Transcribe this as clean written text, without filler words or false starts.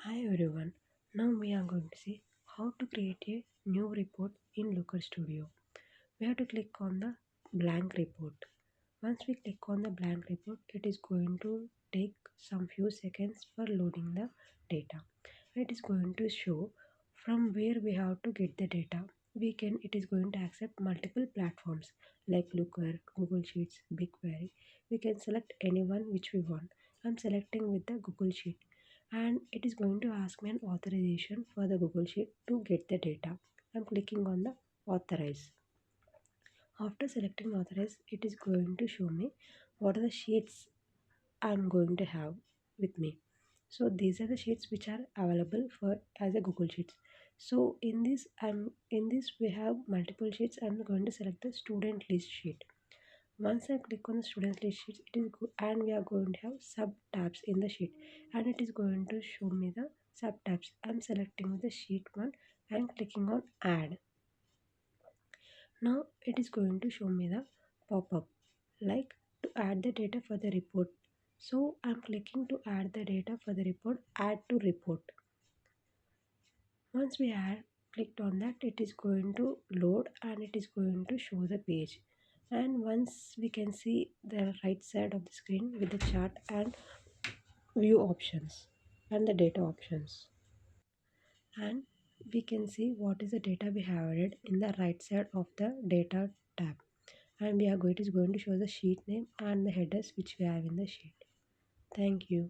Hi everyone. Now we are going to see how to create a new report in Looker Studio. We have to click on the blank report. Once we click on the blank report, it is going to take some few seconds for loading the data. It is going to show from where we have to get the data. It is going to accept multiple platforms like Looker, Google Sheets, BigQuery. We can select anyone which we want. I'm selecting with the Google Sheet, and it is going to ask me an authorization for the Google Sheet to get the data. I'm clicking on the authorize. After selecting authorize, it is going to show me what are the sheets I'm going to have with me. So these are the sheets which are available for as a Google Sheets. So in this we have multiple sheets. I'm going to select the student list sheet. Once I click on the student list sheet, and we are going to have sub tabs in the sheet, and it is going to show me the sub tabs. I'm selecting the sheet one and clicking on add. Now it is going to show me the pop-up like to add the data for the report. So I'm clicking to add the data for the report, add to report. Once we add clicked on that, it is going to load and it is going to show the page. And once we can see the right side of the screen with the chart and view options and the data options, and we can see what is the data we have added in the right side of the data tab, and it is going to show the sheet name and the headers which we have in the sheet. Thank you.